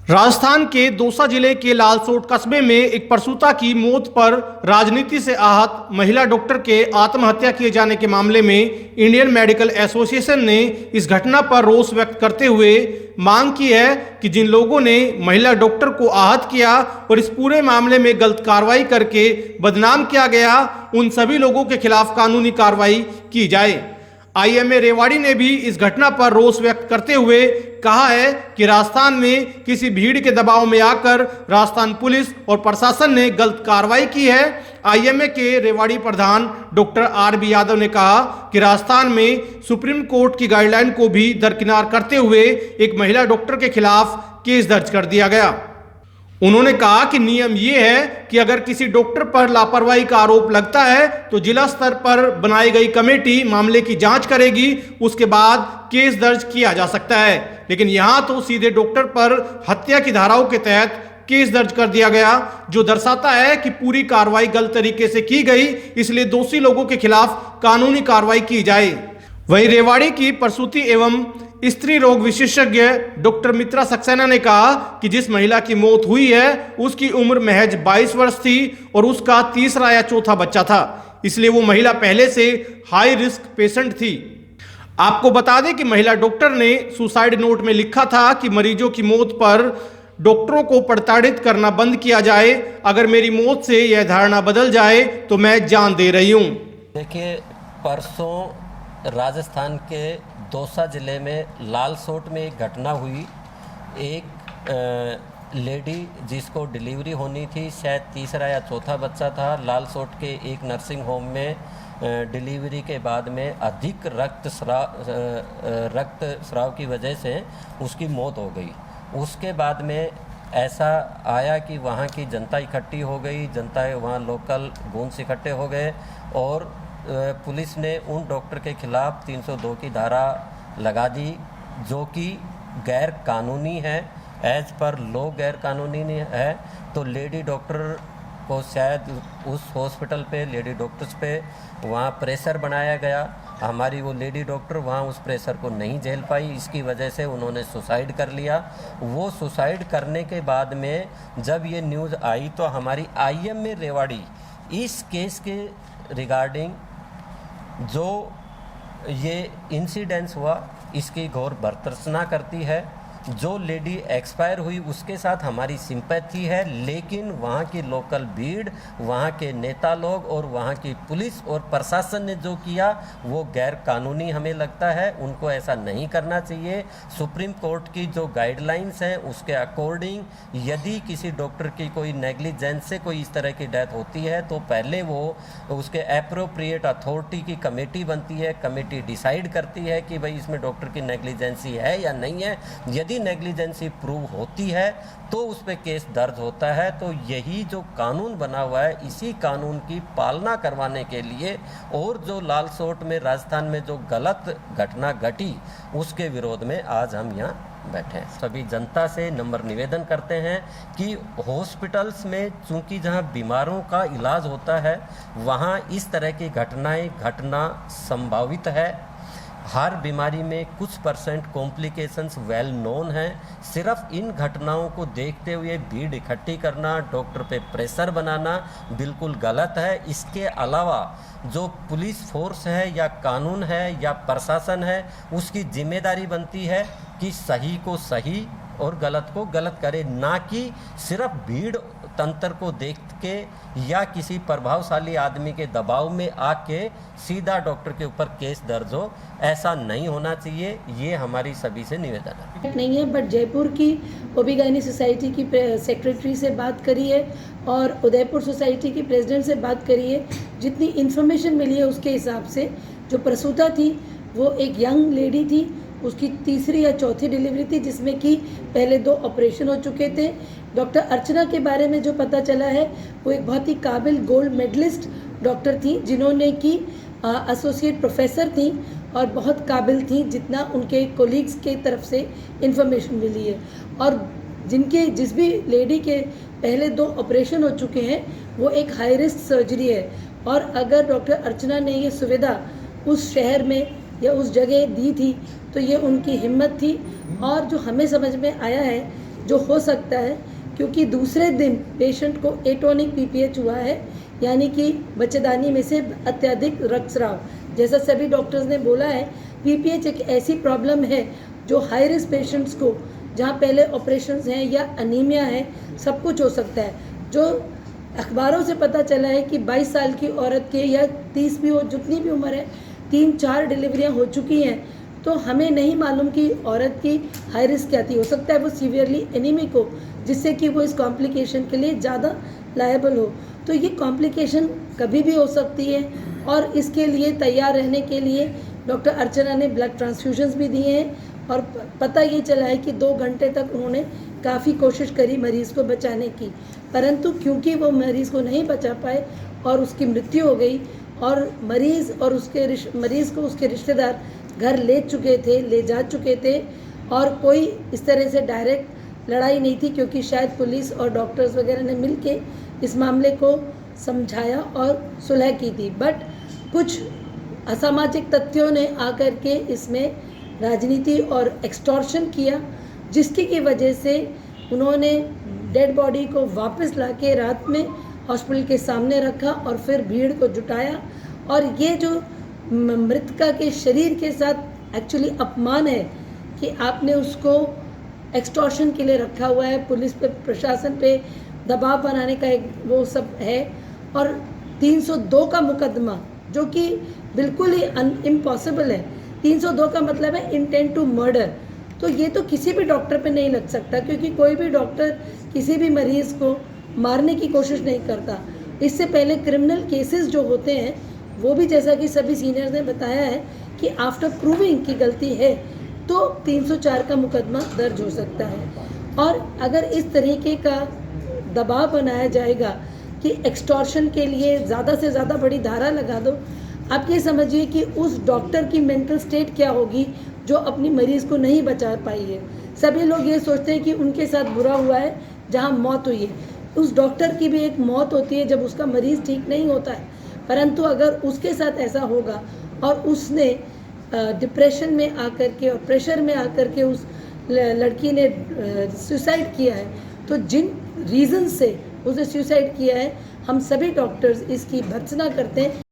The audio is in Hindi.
राजस्थान के दौसा जिले के लालसोट कस्बे में एक प्रसूता की मौत पर राजनीति से आहत महिला डॉक्टर के आत्महत्या किए जाने के मामले में इंडियन मेडिकल एसोसिएशन ने इस घटना पर रोष व्यक्त करते हुए मांग की है कि जिन लोगों ने महिला डॉक्टर को आहत किया और इस पूरे मामले में गलत कार्रवाई करके बदनाम किया गया, उन सभी लोगों के खिलाफ कानूनी कार्रवाई की जाए। आईएमए रेवाड़ी ने भी इस घटना पर रोष व्यक्त करते हुए कहा है कि राजस्थान में किसी भीड़ के दबाव में आकर राजस्थान पुलिस और प्रशासन ने गलत कार्रवाई की है। आईएमए के रेवाड़ी प्रधान डॉक्टर आरबी यादव ने कहा कि राजस्थान में सुप्रीम कोर्ट की गाइडलाइन को भी दरकिनार करते हुए एक महिला डॉक्टर के खिलाफ केस दर्ज कर दिया गया। उन्होंने कहा कि नियम ये है कि अगर किसी डॉक्टर पर लापरवाही का आरोप लगता है तो जिला स्तर पर बनाई गई कमेटी मामले की जांच करेगी, उसके बाद केस दर्ज किया जा सकता है। लेकिन यहां तो सीधे डॉक्टर पर हत्या की धाराओं के तहत केस दर्ज कर दिया गया, जो दर्शाता है कि पूरी कार्रवाई गलत तरीके से की गई, इसलिए दोषी लोगों के खिलाफ कानूनी कार्रवाई की जाए। वहीं रेवाड़ी की प्रसूति एवं स्त्री रोग विशेषज्ञ डॉक्टर मित्रा सक्सेना ने कहा कि जिस महिला की मौत हुई है उसकी उम्र महज 22 वर्ष थी और उसका तीसरा या चौथा बच्चा था, इसलिए वो महिला पहले से हाई रिस्क पेशेंट थी। आपको बता दें कि महिला डॉक्टर ने सुसाइड नोट में लिखा था कि मरीजों की मौत पर डॉक्टरों को प्रताड़ित करना बंद किया जाए, अगर मेरी मौत से यह धारणा बदल जाए तो मैं जान दे रही हूँ। देखिए, परसों राजस्थान के दौसा ज़िले में लालसोट में एक घटना हुई। एक लेडी जिसको डिलीवरी होनी थी, शायद तीसरा या चौथा बच्चा था, लालसोट के एक नर्सिंग होम में डिलीवरी के बाद में अधिक रक्तस्राव की वजह से उसकी मौत हो गई। उसके बाद में ऐसा आया कि वहाँ की जनता इकट्ठी हो गई, जनता वहाँ लोकल गूंज इकट्ठे हो गए और पुलिस ने उन डॉक्टर के खिलाफ 302 की धारा लगा दी, जो कि गैर कानूनी है। एज पर लॉ गैर कानूनी है। तो लेडी डॉक्टर को शायद उस हॉस्पिटल पे, लेडी डॉक्टर्स पे वहाँ प्रेशर बनाया गया। हमारी वो लेडी डॉक्टर वहाँ उस प्रेशर को नहीं झेल पाई, इसकी वजह से उन्होंने सुसाइड कर लिया। वो सुसाइड करने के बाद में जब ये न्यूज़ आई तो हमारी आईएमए रेवाड़ी इस केस के रिगार्डिंग जो ये इंसिडेंस हुआ इसकी घोर भर्त्सना करती है। जो लेडी एक्सपायर हुई उसके साथ हमारी सिंपैथी है, लेकिन वहाँ की लोकल भीड़, वहाँ के नेता लोग और वहाँ की पुलिस और प्रशासन ने जो किया वो गैर कानूनी हमें लगता है। उनको ऐसा नहीं करना चाहिए। सुप्रीम कोर्ट की जो गाइडलाइंस हैं उसके अकॉर्डिंग यदि किसी डॉक्टर की कोई नेग्लिजेंस से कोई इस तरह की डेथ होती है तो पहले वो उसके एप्रोप्रिएट अथॉरिटी की कमेटी बनती है। कमेटी डिसाइड करती है कि भाई इसमें डॉक्टर की नेग्लिजेंसी है या नहीं है। यदि नेग्लिजेंसी प्रूव होती है तो उस पर केस दर्ज होता है। तो यही जो कानून बना हुआ है, इसी कानून की पालना करवाने के लिए और जो लालसोट में राजस्थान में जो गलत घटना घटी उसके विरोध में आज हम यहाँ बैठे हैं। सभी जनता से नम्र निवेदन करते हैं कि हॉस्पिटल्स में चूंकि जहाँ बीमारों का इलाज होता है वहाँ इस तरह की घटनाएं घटना संभावित है। हर बीमारी में कुछ % कॉम्प्लिकेशंस वेल नोन हैं। सिर्फ इन घटनाओं को देखते हुए भीड़ इकट्ठी करना, डॉक्टर पे प्रेशर बनाना बिल्कुल गलत है। इसके अलावा जो पुलिस फोर्स है या कानून है या प्रशासन है, उसकी जिम्मेदारी बनती है कि सही को सही और गलत को गलत करे, ना कि सिर्फ भीड़ तंत्र को देख के या किसी प्रभावशाली आदमी के दबाव में आके सीधा डॉक्टर के ऊपर केस दर्ज हो। ऐसा नहीं होना चाहिए, ये हमारी सभी से निवेदन है। नहीं है, बट जयपुर की ओबीगायनी सोसाइटी की सेक्रेटरी से बात करी है और उदयपुर सोसाइटी की प्रेसिडेंट से बात करी है। जितनी इन्फॉर्मेशन मिली है उसके हिसाब से जो प्रसूता थी वो एक यंग लेडी थी, उसकी तीसरी या चौथी डिलीवरी थी, जिसमें कि पहले 2 ऑपरेशन हो चुके थे। डॉक्टर अर्चना के बारे में जो पता चला है वो एक बहुत ही काबिल गोल्ड मेडलिस्ट डॉक्टर थी, जिन्होंने कि एसोसिएट प्रोफेसर थी और बहुत काबिल थी, जितना उनके कोलीग्स के तरफ से इन्फॉर्मेशन मिली है। और जिस भी लेडी के पहले 2 ऑपरेशन हो चुके हैं वो एक हाई रिस्क सर्जरी है। और अगर डॉक्टर अर्चना ने ये सुविधा उस शहर में या उस जगह दी थी तो ये उनकी हिम्मत थी। और जो हमें समझ में आया है जो हो सकता है, क्योंकि दूसरे दिन पेशेंट को एटोनिक पीपीएच हुआ है, यानी कि बच्चेदानी में से अत्यधिक रक्तस्राव। जैसा सभी डॉक्टर्स ने बोला है, पीपीएच एक ऐसी प्रॉब्लम है जो हाई रिस्क पेशेंट्स को, जहाँ पहले ऑपरेशंस हैं या अनीमिया है, सब कुछ हो सकता है। जो अखबारों से पता चला है कि 22 साल की औरत के या 30 भी हो, जितनी भी उम्र है, 3-4 डिलीवरियां हो चुकी हैं। तो हमें नहीं मालूम कि औरत की हाई रिस्क क्या थी। हो सकता है वो सीवियरली एनीमिक हो, जिससे कि वो इस कॉम्प्लिकेशन के लिए ज़्यादा लायबल हो। तो ये कॉम्प्लिकेशन कभी भी हो सकती है, और इसके लिए तैयार रहने के लिए डॉक्टर अर्चना ने ब्लड ट्रांसफ्यूजन्स भी दिए हैं, और पता ये चला है कि 2 घंटे तक उन्होंने काफ़ी कोशिश करी मरीज़ को बचाने की, परंतु क्योंकि वो मरीज़ को नहीं बचा पाए और उसकी मृत्यु हो गई, और मरीज़ को उसके रिश्तेदार घर ले जा चुके थे, और कोई इस तरह से डायरेक्ट लड़ाई नहीं थी, क्योंकि शायद पुलिस और डॉक्टर्स वगैरह ने मिलके इस मामले को समझाया और सुलह की थी। बट कुछ असामाजिक तथ्यों ने आकर के इसमें राजनीति और एक्सटॉर्शन किया, जिसकी की वजह से उन्होंने डेड बॉडी को वापस लाके रात में हॉस्पिटल के सामने रखा और फिर भीड़ को जुटाया। और ये जो मृतका के शरीर के साथ एक्चुअली अपमान है कि आपने उसको एक्सटॉर्शन के लिए रखा हुआ है, पुलिस पे, प्रशासन पे दबाव बनाने का एक वो सब है। और 302 का मुकदमा, जो कि बिल्कुल ही इम्पॉसिबल है। 302 का मतलब है इंटेंट टू मर्डर। तो ये तो किसी भी डॉक्टर पे नहीं लग सकता, क्योंकि कोई भी डॉक्टर किसी भी मरीज़ को मारने की कोशिश नहीं करता। इससे पहले क्रिमिनल केसेस जो होते हैं, वो भी जैसा कि सभी सीनियर्स ने बताया है कि आफ्टर प्रूविंग की गलती है तो 304 का मुकदमा दर्ज हो सकता है। और अगर इस तरीके का दबाव बनाया जाएगा कि एक्सटॉर्शन के लिए ज़्यादा से ज़्यादा बड़ी धारा लगा दो, आप ये समझिए कि उस डॉक्टर की मेंटल स्टेट क्या होगी जो अपनी मरीज़ को नहीं बचा पाई है। सभी लोग ये सोचते हैं कि उनके साथ बुरा हुआ है जहाँ मौत हुई है। उस डॉक्टर की भी एक मौत होती है जब उसका मरीज़ ठीक नहीं होता है, परंतु अगर उसके साथ ऐसा होगा और उसने डिप्रेशन में आकर के और प्रेशर में आकर के उस लड़की ने सुसाइड किया है, तो जिन रीज़न से उसने सुसाइड किया है, हम सभी डॉक्टर्स इसकी भर्त्सना करते हैं।